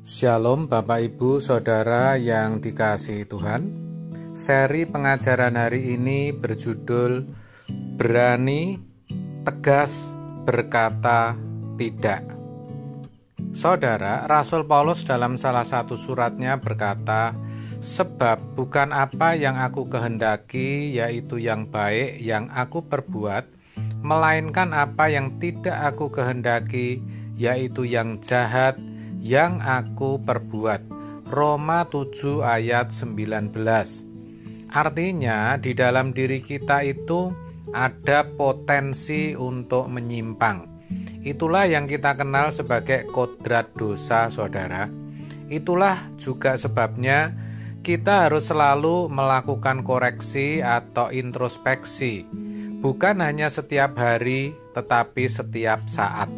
Shalom Bapak Ibu Saudara yang dikasihi Tuhan. Seri pengajaran hari ini berjudul Berani Tegas Berkata Tidak. Saudara, Rasul Paulus dalam salah satu suratnya berkata, "Sebab bukan apa yang aku kehendaki, yaitu yang baik yang aku perbuat, melainkan apa yang tidak aku kehendaki, yaitu yang jahat yang aku perbuat." Roma 7 ayat 19. Artinya di dalam diri kita itu ada potensi untuk menyimpang. Itulah yang kita kenal sebagai kodrat dosa, saudara. Itulah juga sebabnya kita harus selalu melakukan koreksi atau introspeksi, bukan hanya setiap hari tetapi setiap saat.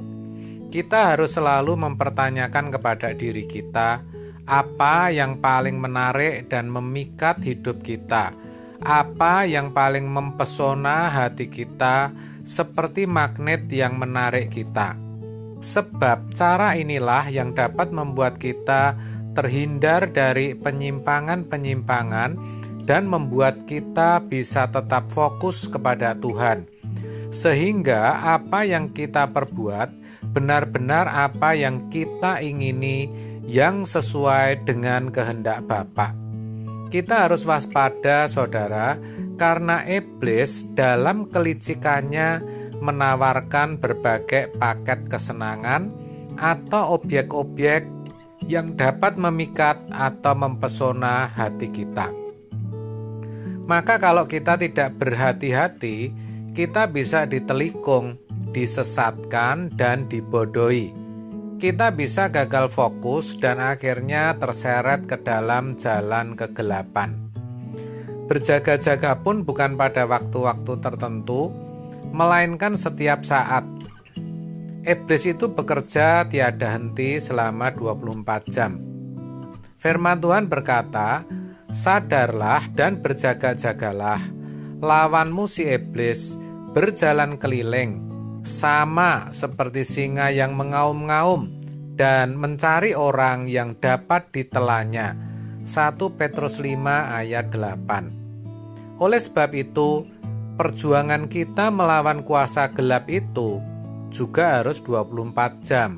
Kita harus selalu mempertanyakan kepada diri kita, apa yang paling menarik dan memikat hidup kita, apa yang paling mempesona hati kita, seperti magnet yang menarik kita. Sebab cara inilah yang dapat membuat kita terhindar dari penyimpangan-penyimpangan dan membuat kita bisa tetap fokus kepada Tuhan. Sehingga apa yang kita perbuat benar-benar apa yang kita ingini, yang sesuai dengan kehendak Bapa. Kita harus waspada, saudara, karena iblis dalam kelicikannya menawarkan berbagai paket kesenangan atau objek-objek yang dapat memikat atau mempesona hati kita. Maka kalau kita tidak berhati-hati, kita bisa ditelikung, disesatkan, dan dibodohi. Kita bisa gagal fokus dan akhirnya terseret ke dalam jalan kegelapan. Berjaga-jaga pun bukan pada waktu-waktu tertentu, melainkan setiap saat. Iblis itu bekerja tiada henti selama 24 jam. Firman Tuhan berkata, "Sadarlah dan berjaga-jagalah, lawanmu si iblis berjalan keliling, sama seperti singa yang mengaum-ngaum dan mencari orang yang dapat ditelannya." 1 Petrus 5 ayat 8. Oleh sebab itu, perjuangan kita melawan kuasa gelap itu juga harus 24 jam.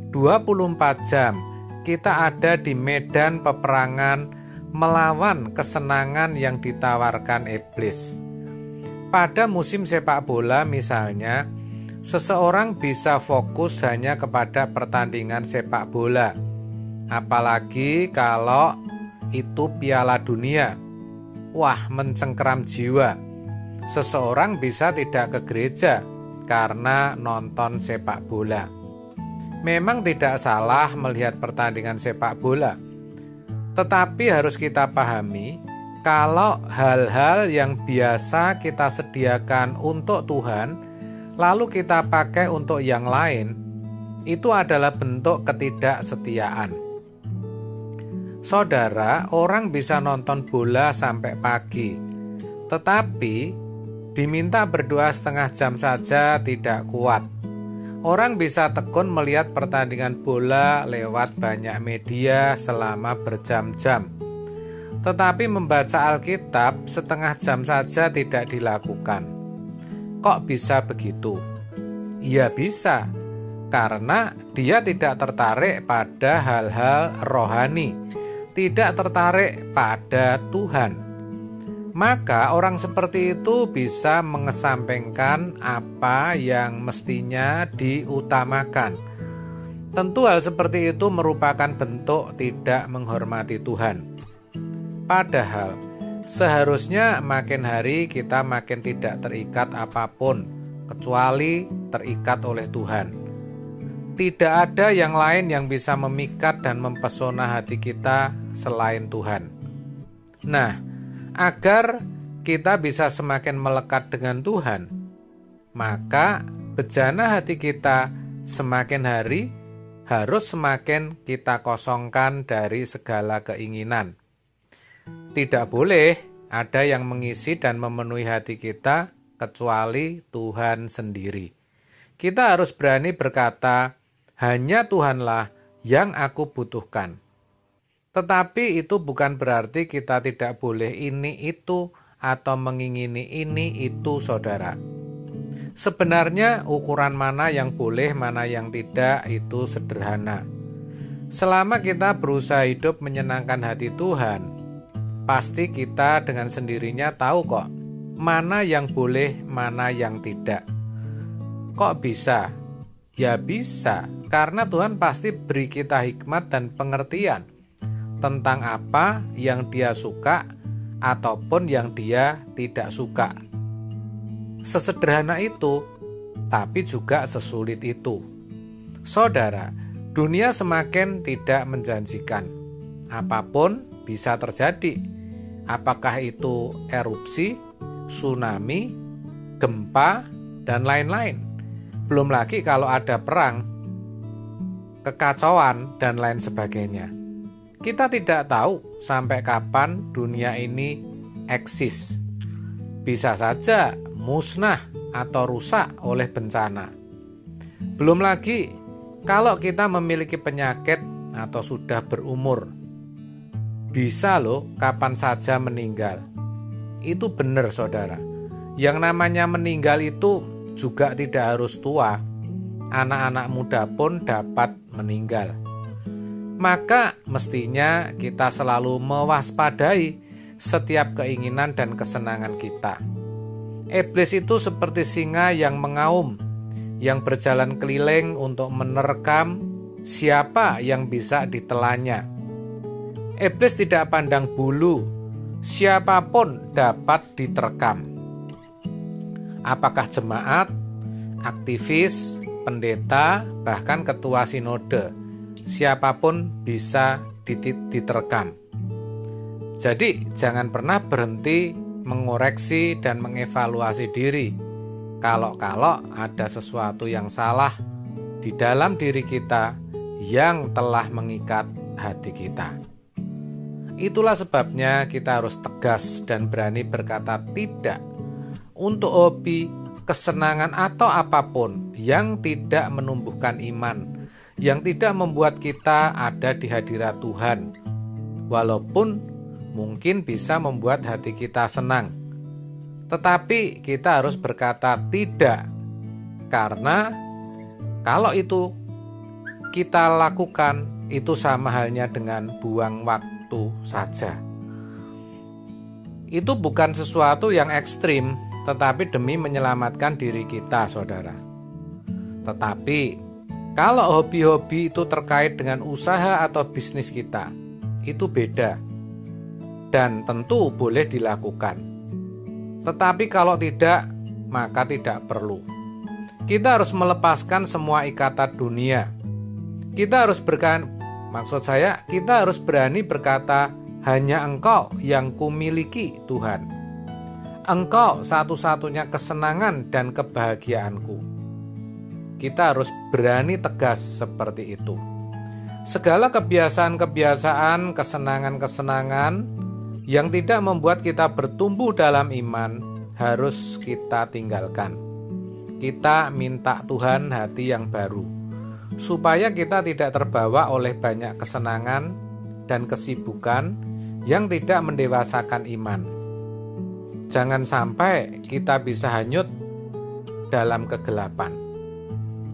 24 jam kita ada di medan peperangan melawan kesenangan yang ditawarkan iblis. Pada musim sepak bola misalnya, seseorang bisa fokus hanya kepada pertandingan sepak bola. Apalagi kalau itu Piala Dunia. Wah, mencengkeram jiwa. Seseorang bisa tidak ke gereja karena nonton sepak bola. Memang tidak salah melihat pertandingan sepak bola, tetapi harus kita pahami kalau hal-hal yang biasa kita sediakan untuk Tuhan, lalu kita pakai untuk yang lain, itu adalah bentuk ketidaksetiaan. Saudara, orang bisa nonton bola sampai pagi, tetapi diminta berdoa setengah jam saja tidak kuat. Orang bisa tekun melihat pertandingan bola lewat banyak media selama berjam-jam, tetapi membaca Alkitab setengah jam saja tidak dilakukan. Kok bisa begitu? Ya bisa, karena dia tidak tertarik pada hal-hal rohani, tidak tertarik pada Tuhan. Maka orang seperti itu bisa mengesampingkan apa yang mestinya diutamakan. Tentu hal seperti itu merupakan bentuk tidak menghormati Tuhan. Padahal seharusnya makin hari kita makin tidak terikat apapun kecuali terikat oleh Tuhan. Tidak ada yang lain yang bisa memikat dan mempesona hati kita selain Tuhan. Nah, agar kita bisa semakin melekat dengan Tuhan, maka bejana hati kita semakin hari harus semakin kita kosongkan dari segala keinginan. Tidak boleh ada yang mengisi dan memenuhi hati kita kecuali Tuhan sendiri. Kita harus berani berkata, hanya Tuhanlah yang aku butuhkan. Tetapi itu bukan berarti kita tidak boleh ini itu atau mengingini ini itu, saudara. Sebenarnya ukuran mana yang boleh, mana yang tidak itu sederhana. Selama kita berusaha hidup menyenangkan hati Tuhan, pasti kita dengan sendirinya tahu kok mana yang boleh, mana yang tidak. Kok bisa? Ya bisa, karena Tuhan pasti beri kita hikmat dan pengertian tentang apa yang Dia suka ataupun yang Dia tidak suka. Sesederhana itu, tapi juga sesulit itu. Saudara, dunia semakin tidak menjanjikan. Apapun bisa terjadi. Apakah itu erupsi, tsunami, gempa, dan lain-lain. Belum lagi kalau ada perang, kekacauan, dan lain sebagainya. Kita tidak tahu sampai kapan dunia ini eksis. Bisa saja musnah atau rusak oleh bencana. Belum lagi kalau kita memiliki penyakit atau sudah berumur. Bisa loh kapan saja meninggal. Itu benar, saudara. Yang namanya meninggal itu juga tidak harus tua. Anak-anak muda pun dapat meninggal. Maka mestinya kita selalu mewaspadai setiap keinginan dan kesenangan kita. Iblis itu seperti singa yang mengaum, yang berjalan keliling untuk menerkam siapa yang bisa ditelannya. Iblis tidak pandang bulu, siapapun dapat diterkam. Apakah jemaat, aktivis, pendeta, bahkan ketua sinode, siapapun bisa diterkam. Jadi jangan pernah berhenti mengoreksi dan mengevaluasi diri. Kalau ada sesuatu yang salah di dalam diri kita yang telah mengikat hati kita. Itulah sebabnya kita harus tegas dan berani berkata tidak untuk hobi, kesenangan atau apapun yang tidak menumbuhkan iman, yang tidak membuat kita ada di hadirat Tuhan. Walaupun mungkin bisa membuat hati kita senang, tetapi kita harus berkata tidak, karena kalau itu kita lakukan, itu sama halnya dengan buang waktu saja. Itu bukan sesuatu yang ekstrim, tetapi demi menyelamatkan diri kita, saudara. Tetapi kalau hobi-hobi itu terkait dengan usaha atau bisnis kita, itu beda dan tentu boleh dilakukan. Tetapi kalau tidak, maka tidak perlu. Kita harus melepaskan semua ikatan dunia. Kita harus kita harus berani berkata, hanya Engkau yang kumiliki, Tuhan. Engkau satu-satunya kesenangan dan kebahagiaanku. Kita harus berani tegas seperti itu. Segala kebiasaan-kebiasaan, kesenangan-kesenangan yang tidak membuat kita bertumbuh dalam iman harus kita tinggalkan. Kita minta Tuhan hati yang baru, supaya kita tidak terbawa oleh banyak kesenangan dan kesibukan yang tidak mendewasakan iman. Jangan sampai kita bisa hanyut dalam kegelapan.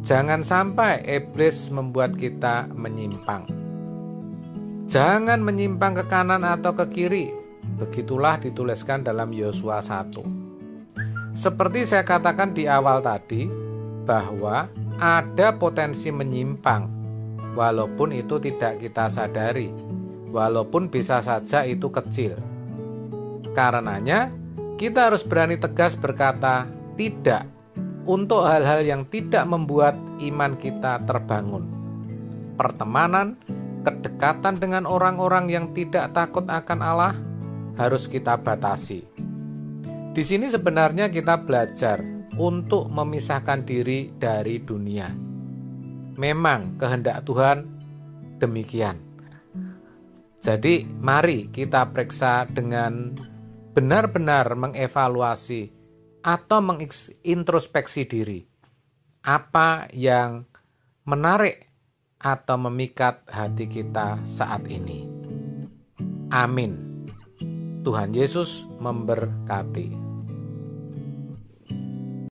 Jangan sampai iblis membuat kita menyimpang. Jangan menyimpang ke kanan atau ke kiri. Begitulah dituliskan dalam Yosua 1. Seperti saya katakan di awal tadi, bahwa ada potensi menyimpang, walaupun itu tidak kita sadari, walaupun bisa saja itu kecil. Karenanya, kita harus berani tegas berkata tidak untuk hal-hal yang tidak membuat iman kita terbangun. Pertemanan, kedekatan dengan orang-orang yang tidak takut akan Allah harus kita batasi. Di sini sebenarnya kita belajar untuk memisahkan diri dari dunia. Memang kehendak Tuhan demikian. Jadi mari kita periksa dengan benar-benar mengevaluasi atau mengintrospeksi diri. Apa yang menarik atau memikat hati kita saat ini. Amin. Tuhan Yesus memberkati.